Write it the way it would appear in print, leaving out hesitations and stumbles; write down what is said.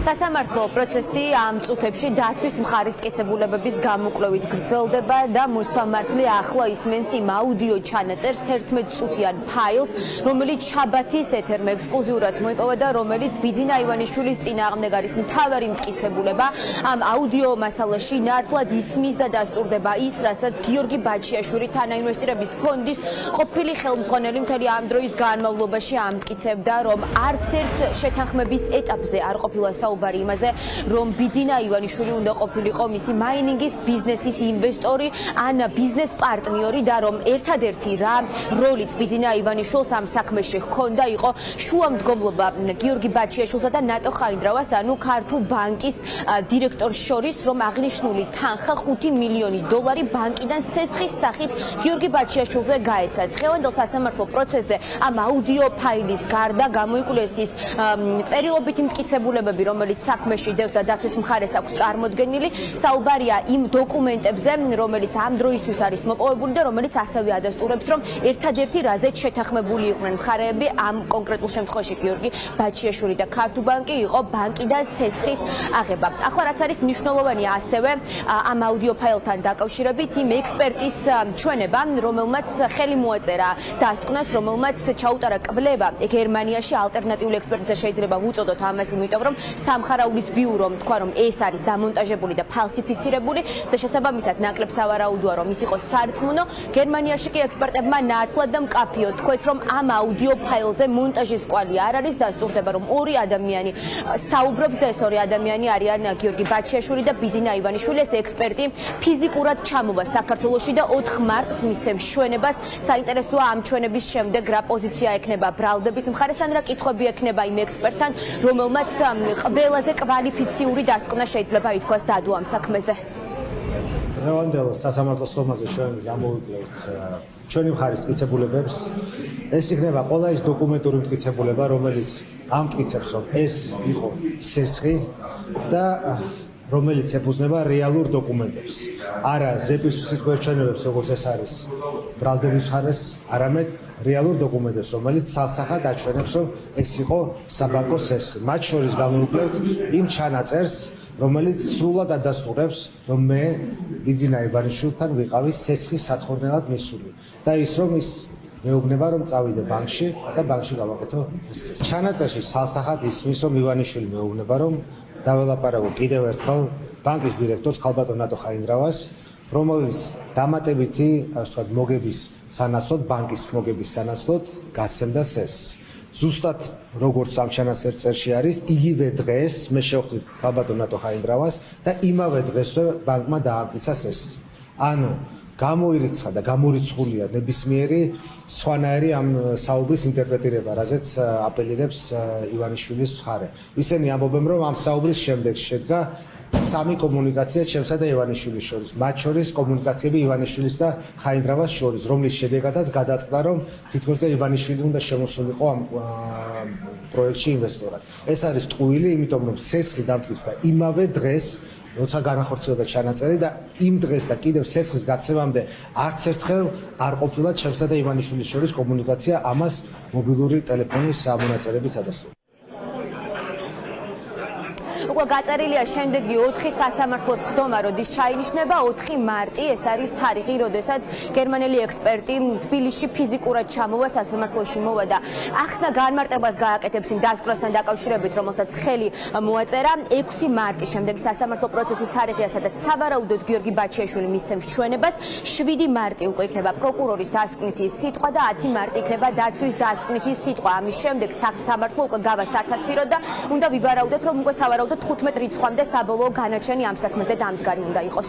სასამართლო პროცესი ამ წუთებში დაცვის მხარის მტკიცებულებების გამოკვლევით გრძელდება და მოსამართლე ახლა ისმენს იმ აუდიო ჩანაწერს 11 წუთიან ფაილს, რომელიც შაბათის ეთერმა ექსკლუზიურად მოიპოვა და რომელიც ბიძინა ივანიშვილის წინააღმდეგ არის მთავარი მტკიცებულება. ამ აუდიო მასალაში ნათლად ისმის და დასტურდება ის, რასაც გიორგი ბაჩიაშვილი თანაინვესტირების ფონდის ყოფილი ხელმძღვანელი მთელი ამ დროის განმავლობაში ამტკიცებდა, რომ არც ერთ შეთანხმების ეტაპზე არ ყოფილა საუბარი იმაზე, რომ ბიძინა ივანიშვილი უნდა ყოფილიყო მისი მაინინგის ბიზნესის ინვესტორი ან ბიზნეს პარტნიორი და რომ ერთადერთი რა როლიც ბიძინა ივანიშვილს ამ საქმეში ჰქონდა იყო შუამდგომლობა გიორგი ბაჩიაშვილსა და ნატო ხაინდრავას, ანუ ქართულ ბანკის დირექტორს შორის, რომ აღნიშნული თანხა $5 მილიონი ბანკიდან სესხის სახით გიორგი ბაჩიაშვილზე გაეცა. დღევანდელ სასამართლო პროცესზე ამ აუდიო ფაილის გარდა გამოიკვლეს ის წერილობითი მტკიცებულებები, რომელიც საქმეში დევს და დაცვის მხარეს აქვს წარმოდგენილი. საუბარია იმ დოკუმენტებზე, რომელიც ამ დროისთვის არის მოპოვებული და რომელიც ასევე ადასტურებს, რომ ერთადერთი რაზეც შეთანხმებული იყვნენ მხარეები ამ კონკრეტულ შემთხვევაში გიორგი ბაჩიაშვილი და ქართულ ბანკი იყო ბანკიდან სესხის აღება. ახლა რაც არის მნიშვნელოვანი ასევე ამ აუდიო ფაილთან დაკავშირებით იმ ექსპერტის ჩვენება, რომელმაც ხელი მოაწერა დასკვნას, რომელმაც ჩაუტარა კვლევა გერმანიაში ალტერნატიული ექსპერტიზა შეიძლება ვუწოდოთ ამას, იმიტომ რომ სამხარაულის ბიურომ თქვა, რომ ეს არის დამონტაჟებული და ფალსიფიცირებული და შესაბამისად ნაკლებ სავარაუდოა, რომ ის იყოს სარწმუნო. გერმანიაში კი ექსპერტებმა ნათლად და მკაფიოდ თქვეს, რომ ამ აუდიო ფაილზე მონტაჟის კვალი არ არის, დასტურდება, რომ ორი ადამიანი საუბრობს და ეს ორი ადამიანი არიან გიორგი ბაჩიაშვილი და ბიძინა ივანიშვილი. ეს ექსპერტი ფიზიკურად ჩამოვა საქართველოში და 4 მარტს მისცემს ჩვენებას. საინტერესოა ამ ჩვენების შემდეგ რა პოზიცია ექნება ბრალდების მხარეს, ან რა კითხვები ექნება იმ ექსპერტთან, რომელმაც ყველაზე კვალიფიციური დასკვნა შეიძლება ითქვას დადო ამ საქმეზე. დღევანდელ სასამართლო სხდომაზე ჩვენ გამოვიკლევთ ჩვენი მხარის მტკიცებულებებს. ეს იქნება ყველა ის დოკუმენტური მტკიცებულება, რომელიც ამტკიცებს, რომ ეს იყო სესხი და რომელიც ეფუძნება რეალურ დოკუმენტებს. არა ზეპირსიტყვის გვერდჩვენებებს, როგორც ეს არის ბრალდების მხარეს, არამედ რეალურ დოკუმენტებს, რომელიც სასახად აჩვენებს, რომ ეს იყო საბანკო სესხი. მათ შორის გამოვიკლევთ იმ ჩანაწერს, რომელიც სრულად ადასტურებს, რომ მე ბიძინა ივანიშვილთან ვიყავი სესხის სათხოვნელად მისული და ის რომ ის მეუბნება, რომ წავიდე ბანკში და ბანკში გავაკეთო ეს სესხი. ჩანაწერში სასახად ისმის, რომ ივანიშვილი მეუბნება, რომ დაველაპარაკო კიდევ ერთხელ ბანკის დირექტორს ქალბატონ ნატო ხაინდრავას, რომელიც დამატებითი, ასე ვთქვათ, მოგების სანაცვლოდ, ბანკის მოგების სანაცვლოდ გასცემდა სესხს. ზუსტად როგორც ამ ჩანაწერში არის, იგივე დღეს მე შევხვდი ქალბატონ ნატო ხაინდრავას და იმავე დღეს ბანკმა დაამტკიცა სესხი. ანუ გამოირიცხა და გამორიცხულია ნებისმიერი სხვანაირი ამ საუბრის ინტერპრეტირება, რაზეც აპელირებს ივანიშვილის მხარე. ისინი ამბობენ, რომ ამ საუბრის შემდეგ შედგა სამი კომუნიკაცია ჩემსა და ივანიშვილის შორის, მათ შორის კომუნიკაციები ივანიშვილის და ხაინდრავას შორის, რომლის შედეგადაც გადაწყდა, რომ თითქოს და ივანიშვილი უნდა შემოსულიყო ამ პროექტში ინვესტორად. ეს არის ტყუილი, იმიტომ რომ სესხი დამტკიცა იმავე დღეს, როცა განახორციელდა ჩანაწერი და იმ დღეს და კიდევ სესხის გაცემამდე არც ერთხელ არ ყოფილა ჩემსა და ივანიშვილის შორის კომუნიკაცია, ამას მობილური ტელეფონის მონაწერებიც ადასტურებს. უკვე გაწერილია შემდეგი 4 სასამართლოს სხდომა, როდის ჩაინიშნება 4 მარტი, ეს არის თარიღი, როდესაც გერმანელი ექსპერტი თბილისში ფიზიკურად ჩამოვა სასამართლოში მოვა და ახსნა განმარტებას გააკეთებს იმ დასკვნასთან დაკავშირებით, რომელსაც ხელი მოაწერა. 6 მარტი შემდეგი სასამართლო პროცესის თარიღია, სადაც სავარაუდოდ გიორგი ბაჩიაშვილი მისცემს ჩვენებას. 7 მარტი უკვე იქნება პროკურორის დასკვნითი სიტყვა და 10 მარტი იქნება დაცვის დასკვნითი სიტყვა. ამის შემდეგ სასამართლო უკვე გავა სათათბიროდ და უნდა ვივარაუდოთ, რომ უკვე სავარაუდოდ 15 რიცხვამდე საბოლოო განაჩენი ამ საქმეზე დამდგარი უნდა იყოს.